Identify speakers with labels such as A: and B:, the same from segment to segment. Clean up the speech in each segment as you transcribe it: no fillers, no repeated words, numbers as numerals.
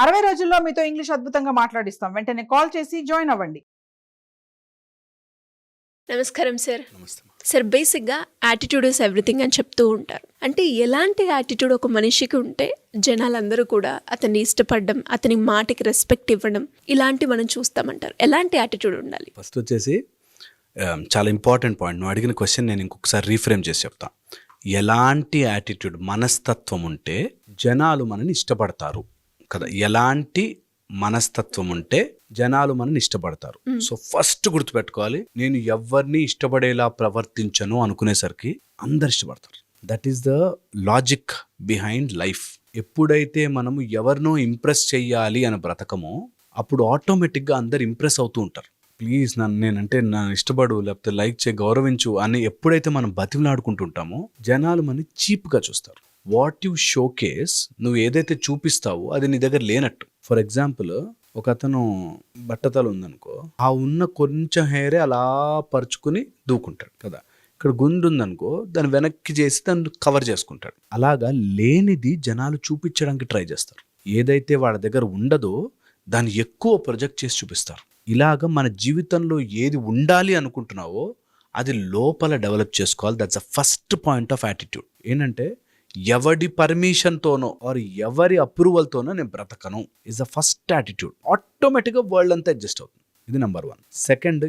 A: 60 రోజుల్లో మీతో ఇంగ్లీష్ అద్భుతంగా మాట్లాడిస్తాం. వెంటనే కాల్ చేసి జాయిన్ అవ్వండి.
B: నమస్కారం సార్.
C: నమస్తే.
B: సార్, బేసిక్గా యాటిట్యూడ్ ఇస్ ఎవ్రీథింగ్ అని చెప్తూ ఉంటారు. అంటే ఎలాంటి యాటిట్యూడ్ ఒక మనిషికి ఉంటే జనాలందరూ కూడా అతన్ని ఇష్టపడడం, అతని మాటకి రెస్పెక్ట్ ఇవ్వడం, ఇలాంటి మనం చూస్తామంటారు. ఎలాంటి యాటిట్యూడ్ ఉండాలి?
C: ఫస్ట్ వచ్చేసి చాలా ఇంపార్టెంట్ పాయింట్. నువ్వు అడిగిన క్వశ్చన్ నేను ఇంకొకసారి రీఫ్రేమ్ చేసి చెప్తా. ఎలాంటి యాటిట్యూడ్, మనస్తత్వం ఉంటే జనాలు మనని ఇష్టపడతారు కదా. ఎలాంటి మనస్తత్వం ఉంటే జనాలు మనని ఇష్టపడతారు. సో ఫస్ట్ గుర్తుపెట్టుకోవాలి, నేను ఎవరిని ఇష్టపడేలా ప్రవర్తించను అనుకునేసరికి అందరు ఇష్టపడతారు. That is the logic behind life. ఎప్పుడైతే మనము ఎవరినో ఇంప్రెస్ చెయ్యాలి అని బ్రతకమో అప్పుడు ఆటోమేటిక్గా అందరు ఇంప్రెస్ అవుతూ ఉంటారు. ప్లీజ్ నేనంటే నన్ను ఇష్టపడు, లేకపోతే లైక్ చేయి, గౌరవించు అని ఎప్పుడైతే మనం బతిమలాడుకుంటుంటామో జనాలు మనని చీప్గా చూస్తారు. వాట్ యు షోకేస్, నువ్వు ఏదైతే చూపిస్తావో అది నీ దగ్గర లేనట్టు. ఫర్ ఎగ్జాంపుల్, ఒక అతను బట్టతలు ఉందనుకో, ఆ ఉన్న కొంచెం హెయిరే అలా పరుచుకుని దూకుంటాడు కదా. ఇక్కడ గుండు ఉందనుకో, దాన్ని వెనక్కి చేసి దాన్ని కవర్ చేసుకుంటాడు. అలాగా లేనిది జనాలు చూపించడానికి ట్రై చేస్తారు. ఏదైతే వాళ్ళ దగ్గర ఉండదో దాన్ని ఎక్కువ ప్రొజెక్ట్ చేసి చూపిస్తారు. ఇలాగ మన జీవితంలో ఏది ఉండాలి అనుకుంటున్నావో అది లోపల డెవలప్ చేసుకోవాలి. That's the first point of attitude. ఏంటంటే ఎవడి పర్మిషన్తోనో ఆర్ ఎవరి అప్రూవల్తోనో నేను బ్రతకను ఇస్ ద ఫస్ట్ యాటిట్యూడ్. ఆటోమేటిక్గా వరల్డ్ అంతా అడ్జస్ట్ అవుతుంది. ఇది నెంబర్ 1. సెకండ్,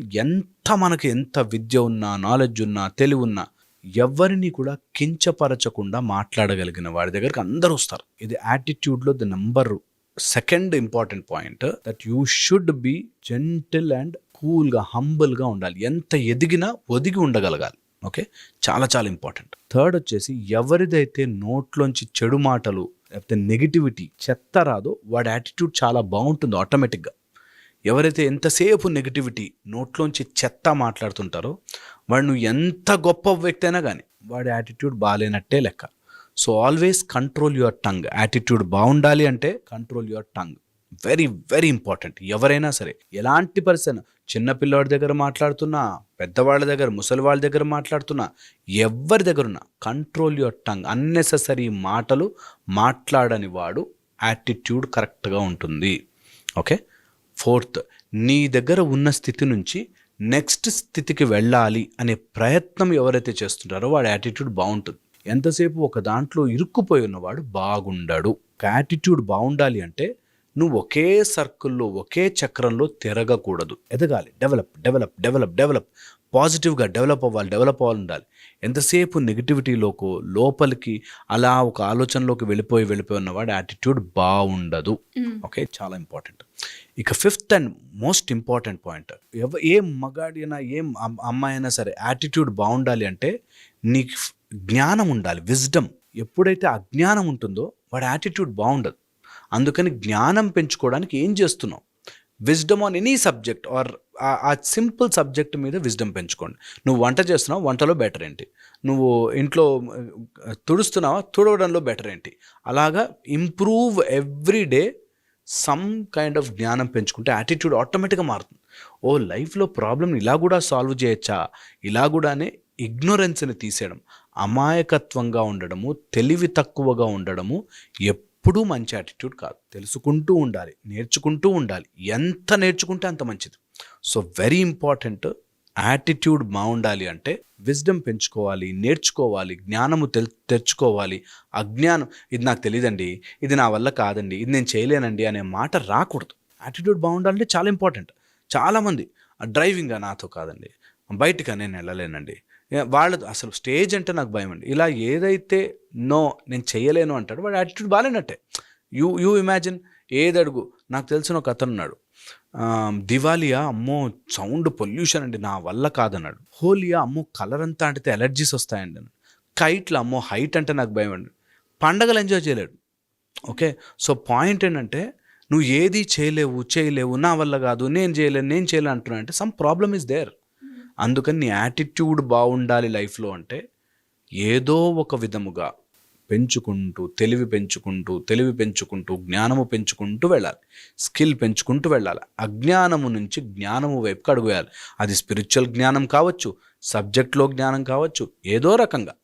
C: మనకి ఎంత విద్య ఉన్నా, నాలెడ్జ్ ఉన్నా, తెలివి ఉన్నా, ఎవరిని కూడా కించపరచకుండా మాట్లాడగలిగిన వాడి దగ్గరికి అందరూ వస్తారు. ఇది యాటిట్యూడ్లో the number second important point. That you should be gentle and కూల్గా, హంబుల్గా ఉండాలి. ఎంత ఎదిగినా ఒదిగి ఉండగలగాలి. ఓకే, చాలా చాలా ఇంపార్టెంట్. థర్డ్ వచ్చేసి, ఎవరిదైతే నోట్లోంచి చెడు మాటలు లేకపోతే నెగిటివిటీ, చెత్త రాదో వాడి యాటిట్యూడ్ చాలా బాగుంటుంది ఆటోమేటిక్గా. ఎవరైతే ఎంతసేపు నెగిటివిటీ, నోట్లోంచి చెత్త మాట్లాడుతుంటారో వాడు, నువ్వు ఎంత గొప్ప వ్యక్తి అయినా కానీ వాడి యాటిట్యూడ్ బాగాలేనట్టే లెక్క. So always control your tongue. Attitude బాగుండాలి అంటే control your tongue. Very very important. ఎవరైనా సరే, ఎలాంటి పర్సన్, చిన్నపిల్లవాడి దగ్గర మాట్లాడుతున్నా, పెద్దవాళ్ళ దగ్గర, ముసలి వాళ్ళ దగ్గర మాట్లాడుతున్నా, ఎవరి దగ్గర ఉన్నా కంట్రోల్ యువర్ టంగ్. అన్నెసెసరీ మాటలు మాట్లాడని వాడు యాటిట్యూడ్ కరెక్ట్గా ఉంటుంది. ఓకే. ఫోర్త్, నీ దగ్గర ఉన్న స్థితి నుంచి నెక్స్ట్ స్థితికి వెళ్ళాలి అనే ప్రయత్నం ఎవరైతే చేస్తుంటారో వాడి యాటిట్యూడ్ బాగుంటుంది. ఎంతసేపు ఒక దాంట్లో ఇరుక్కుపోయి ఉన్నవాడు బాగుండాడు. ఒక యాటిట్యూడ్ బాగుండాలి అంటే నువ్వు ఒకే సర్కిల్లో, ఒకే చక్రంలో తిరగకూడదు. ఎదగాలి, డెవలప్ డెవలప్ డెవలప్ డెవలప్, పాజిటివ్గా డెవలప్ అవ్వాలి ఉండాలి. ఎంతసేపు నెగిటివిటీలోకో, లోపలికి అలా ఒక ఆలోచనలోకి వెళ్ళిపోయి ఉన్నవాడు యాటిట్యూడ్ బాగుండదు. ఓకే, చాలా ఇంపార్టెంట్. ఇక fifth and most important point, ఏం మగాడినా ఏం అమ్మాయి అయినా సరే యాటిట్యూడ్ బాగుండాలి అంటే నీకు జ్ఞానం ఉండాలి, విజ్డమ్. ఎప్పుడైతే అజ్ఞానం ఉంటుందో వాడి యాటిట్యూడ్ బాగుండదు. అందుకని జ్ఞానం పెంచుకోవడానికి ఏం చేస్తున్నావు? Wisdom on any subject or a simple subject మీద విజ్డమ్ పెంచుకోండి. నువ్వు వంట చేస్తున్నావు, వంటలో బెటర్ ఏంటి? నువ్వు ఇంట్లో తుడుస్తున్నావా, తుడవడంలో బెటర్ ఏంటి? అలాగా improve every day some kind of జ్ఞానం పెంచుకుంటే యాటిట్యూడ్ ఆటోమేటిక్గా మారుతుంది. ఓ, లైఫ్లో ప్రాబ్లమ్ ఇలా కూడా సాల్వ్ చేయొచ్చా, ఇలా కూడానే ఇగ్నోరెన్స్ని తీసేయడం, అమాయకత్వంగా ఉండడము, తెలివి తక్కువగా ఉండడము ఎప్పుడూ మంచి యాటిట్యూడ్ కాదు. తెలుసుకుంటూ ఉండాలి, నేర్చుకుంటూ ఉండాలి. ఎంత నేర్చుకుంటే అంత మంచిది. So very important. యాటిట్యూడ్ బాగుండాలి అంటే విజ్డమ్ పెంచుకోవాలి, నేర్చుకోవాలి, జ్ఞానము తెచ్చుకోవాలి. అజ్ఞానం, ఇది నాకు తెలియదండి, ఇది నా వల్ల కాదండి, ఇది నేను చేయలేనండి అనే మాట రాకూడదు. యాటిట్యూడ్ బాగుండాలంటే చాలా ఇంపార్టెంట్. చాలామంది డ్రైవింగ్గా నాతో కాదండి, బయటగా నేను వెళ్ళలేనండి, వాళ్ళతో అసలు స్టేజ్ అంటే నాకు భయం అండి, ఇలా ఏదైతే నో నేను చేయలేను అంటాడు వాడు యాటిట్యూడ్ బాగాలేనట్టే. యూ ఇమాజిన్, ఏదడుగు. నాకు తెలిసిన ఒక అతను ఉన్నాడు, దివాలియా అమ్మో సౌండ్ పొల్యూషన్ అండి నా వల్ల కాదన్నాడు. హోలియా అమ్మో కలర్ అంతా అంటే ఎలర్జీస్ వస్తాయండి అన్నాడు. కైట్లు అమ్మో హైట్ అంటే నాకు భయం అండి. పండగలు ఎంజాయ్ చేయలేడు. ఓకే, సో పాయింట్ ఏంటంటే నువ్వు ఏది చేయలేవు, నా వల్ల కాదు, నేను చేయలేను అంటున్నా అంటే సమ్ ప్రాబ్లమ్ ఈజ్ దేర్. అందుకని నీ యాటిట్యూడ్ బాగుండాలి లైఫ్లో అంటే ఏదో ఒక విధముగా పెంచుకుంటూ, తెలివి పెంచుకుంటూ, జ్ఞానము పెంచుకుంటూ వెళ్ళాలి, స్కిల్ పెంచుకుంటూ వెళ్ళాలి. అజ్ఞానము నుంచి జ్ఞానము వైపుకి అడుగు వేయాలి. అది స్పిరిచువల్ జ్ఞానం కావచ్చు, సబ్జెక్ట్లో జ్ఞానం కావచ్చు, ఏదో రకంగా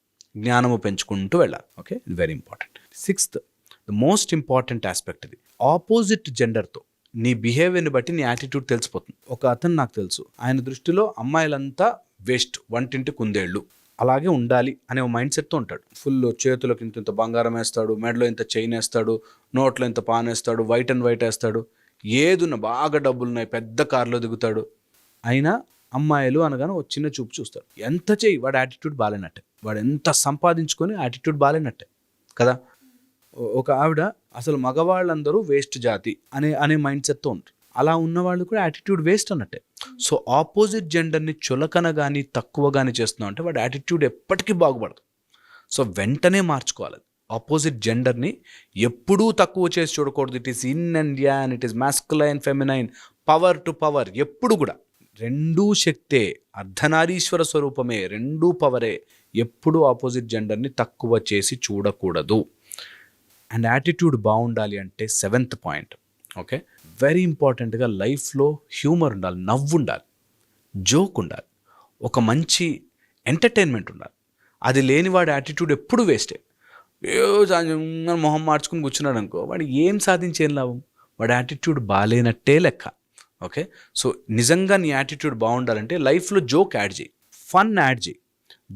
C: జ్ఞానము పెంచుకుంటూ వెళ్ళాలి. ఓకే, ఇది very important. Sixth, the most important aspect ఇది, ఆపోజిట్ జెండర్తో నీ బిహేవియర్ని బట్టి నీ యాటిట్యూడ్ తెలిసిపోతుంది. ఒక అతను నాకు తెలుసు, ఆయన దృష్టిలో అమ్మాయిలంతా వేస్ట్, వంటింటి కుందేళ్ళు, అలాగే ఉండాలి అనే మైండ్ సెట్తో ఉంటాడు. ఫుల్ చేతులకు ఇంత బంగారం వేస్తాడు, మెడలో ఇంత చైన్ వేస్తాడు, నోట్లో ఇంత పాన్ వేస్తాడు, వైట్ అండ్ వైట్ వేస్తాడు, ఏదున్న బాగా డబ్బులున్నాయి, పెద్ద కారులో దిగుతాడు. అయినా అమ్మాయిలు అనగానే ఒక చిన్న చూపు చూస్తాడు. ఎంత చేయి వాడి యాటిట్యూడ్ బాగాలేనట్టే, వాడు ఎంత సంపాదించుకొని యాటిట్యూడ్ బాగాలేనట్టే కదా. ఒక ఆవిడ అసలు మగవాళ్ళందరూ వేస్ట్ జాతి అనే మైండ్ సెట్తో ఉంటారు. అలా ఉన్న వాళ్ళు కూడా యాటిట్యూడ్ వేస్ట్ అన్నట్టే. సో ఆపోజిట్ జెండర్ని చులకన కానీ తక్కువ కానీ చేస్తున్నాం అంటే వాడి యాటిట్యూడ్ ఎప్పటికీ బాగుపడదు. సో వెంటనే మార్చుకోవాలి. ఆపోజిట్ జెండర్ని ఎప్పుడూ తక్కువ చేసి చూడకూడదు. It is in and an, it is masculine, feminine, power to power. ఎప్పుడు కూడా రెండూ శక్తే, అర్ధనారీశ్వర స్వరూపమే, రెండూ పవరే. ఎప్పుడూ ఆపోజిట్ జెండర్ని తక్కువ చేసి చూడకూడదు. అండ్ యాటిట్యూడ్ బాగుండాలి అంటే 7th పాయింట్, ఓకే, వెరీ ఇంపార్టెంట్గా లైఫ్లో హ్యూమర్ ఉండాలి, నవ్వు ఉండాలి, జోక్ ఉండాలి, ఒక మంచి ఎంటర్టైన్మెంట్ ఉండాలి. అది లేని వాడి యాటిట్యూడ్ ఎప్పుడు వేస్టే. మొహం మార్చుకుని కూర్చున్నాడు అనుకో, వాడు ఏం సాధించేం లాభం, వాడి యాటిట్యూడ్ బాగాలేనట్టే లెక్క. ఓకే, సో నిజంగా నీ యాటిట్యూడ్ బాగుండాలంటే లైఫ్లో జోక్ యాడ్ చేయి, ఫన్ యాడ్ చేయి.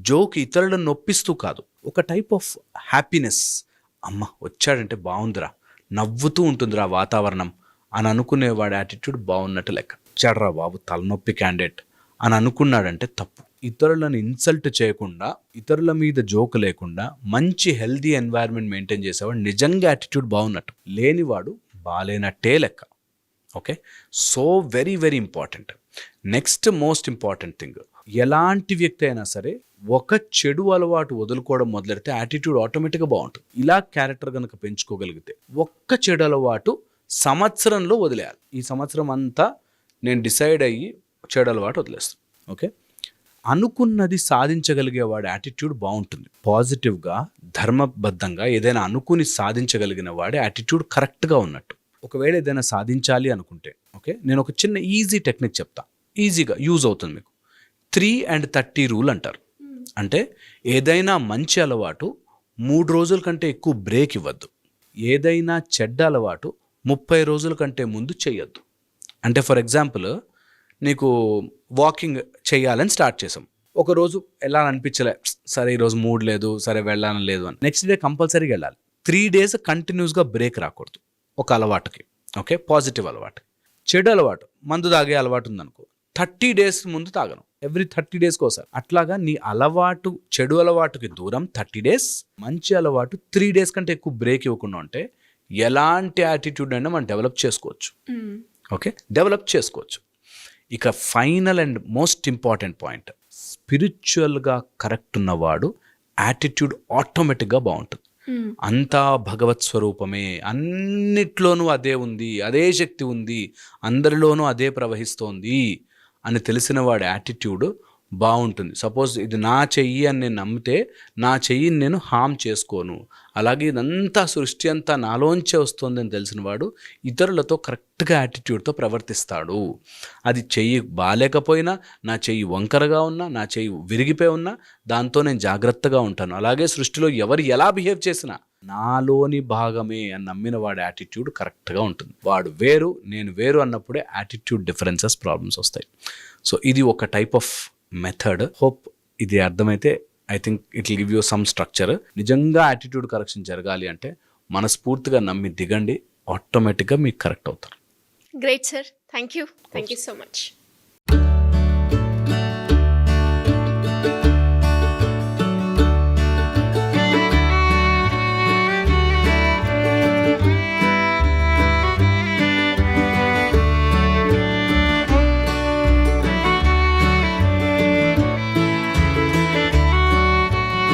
C: జోక్ ఇతరులను నొప్పిస్తూ కాదు, ఒక టైప్ ఆఫ్ హ్యాపీనెస్. అమ్మ వచ్చాడంటే బాగుందిరా, నవ్వుతూ ఉంటుందిరా వాతావరణం అని అనుకునేవాడి యాటిట్యూడ్ బాగున్నట్టు లెక్క. వచ్చాడరా బాబు తలనొప్పి క్యాండిడేట్ అని అనుకున్నాడంటే తప్పు. ఇతరులను ఇన్సల్ట్ చేయకుండా, ఇతరుల మీద జోక్ లేకుండా మంచి హెల్దీ ఎన్వైర్న్మెంట్ మెయింటైన్ చేసేవాడు నిజంగా యాటిట్యూడ్ బాగున్నట్టు. లేనివాడు బాగాలేనట్టే లెక్క. Okay, so very very important. Next most important thing, ఎలాంటి వ్యక్తి అయినా సరే ఒక చెడు అలవాటు వదులుకోవడం మొదలెడితే యాటిట్యూడ్ ఆటోమేటిక్గా బాగుంటుంది. ఇలా క్యారెక్టర్ కనుక పెంచుకోగలిగితే ఒక్క చెడు అలవాటు సంవత్సరంలో వదిలేయాలి. ఈ సంవత్సరం అంతా నేను డిసైడ్ అయ్యి చెడు అలవాటు వదిలేస్తాను. ఓకే, అనుకున్నది సాధించగలిగే వాడి యాటిట్యూడ్ బాగుంటుంది. పాజిటివ్గా, ధర్మబద్ధంగా ఏదైనా అనుకుని సాధించగలిగిన వాడి యాటిట్యూడ్ కరెక్ట్గా ఉన్నట్టు. ఒకవేళ ఏదైనా సాధించాలి అనుకుంటే, ఓకే, నేను ఒక చిన్న ఈజీ టెక్నిక్ చెప్తా, ఈజీగా యూజ్ అవుతుంది మీకు. 3 and 30 రూల్ అంటారు. అంటే ఏదైనా మంచి అలవాటు 3 రోజుల కంటే ఎక్కువ బ్రేక్ ఇవ్వద్దు. ఏదైనా చెడ్డ అలవాటు 30 రోజుల కంటే ముందు చేయొద్దు. అంటే ఫర్ ఎగ్జాంపుల్, నీకు వాకింగ్ చేయాలని స్టార్ట్ చేసాం, ఒకరోజు వెళ్ళాలనిపించలే, సరే ఈరోజు మూడ్ లేదు, సరే వెళ్ళాలని లేదు అని, నెక్స్ట్ డే కంపల్సరీగా వెళ్ళాలి. 3 days కంటిన్యూస్గా బ్రేక్ రాకూడదు ఒక అలవాటుకి. ఓకే, పాజిటివ్ అలవాటు. చెడు అలవాటు, మందు తాగే అలవాటు ఉందనుకో, 30 days ముందు తాగను, ఎవ్రీ 30 days ఒకసారి. అట్లాగా నీ అలవాటు, చెడు అలవాటుకి దూరం 30 days, మంచి అలవాటు 3 days కంటే ఎక్కువ బ్రేక్ ఇవ్వకుండా ఉంటే ఎలాంటి యాటిట్యూడ్ అయినా మనం డెవలప్ చేసుకోవచ్చు. ఓకే, డెవలప్ చేసుకోవచ్చు. ఇక final and most important point, స్పిరిచువల్గా కరెక్ట్ ఉన్నవాడు యాటిట్యూడ్ ఆటోమేటిక్గా బాగుంటుంది. అంతా భగవత్ స్వరూపమే, అన్నిట్లోనూ అదే ఉంది, అదే శక్తి ఉంది, అందరిలోనూ అదే ప్రవహిస్తోంది అని తెలిసిన వాడి యాటిట్యూడ్ బాగుంటుంది. సపోజ్ ఇది నా చెయ్యి అని నేను నమ్మితే నా చెయ్యిని నేను హామ్ చేసుకోను, అలాగే ఇదంతా సృష్టి అంతా నాలోంచే వస్తుంది అని తెలిసిన వాడు ఇతరులతో కరెక్ట్గా యాటిట్యూడ్తో ప్రవర్తిస్తాడు. అది చెయ్యి బాగాలేకపోయినా, నా చెయ్యి వంకరగా ఉన్నా, నా చెయ్యి విరిగిపోయి ఉన్నా దాంతో నేను జాగ్రత్తగా ఉంటాను. అలాగే సృష్టిలో ఎవరు ఎలా బిహేవ్ చేసినా నాలోని భాగమే అని నమ్మిన వాడి యాటిట్యూడ్ కరెక్ట్గా ఉంటుంది. వాడు వేరు, నేను వేరు అన్నప్పుడే యాటిట్యూడ్ డిఫరెన్సెస్, ప్రాబ్లమ్స్ వస్తాయి. సో ఇది ఒక టైప్ ఆఫ్ మెథడ్. హోప్ ఇది అర్థమైతే I think it will give you some structure. నిజంగా యాటిట్యూడ్ కరెక్షన్ జరగాలి అంటే మనస్ఫూర్తిగా నమ్మి దిగండి, ఆటోమేటిక్గా మీకు కరెక్ట్ అవుతారు.
B: Great sir, thank you so much.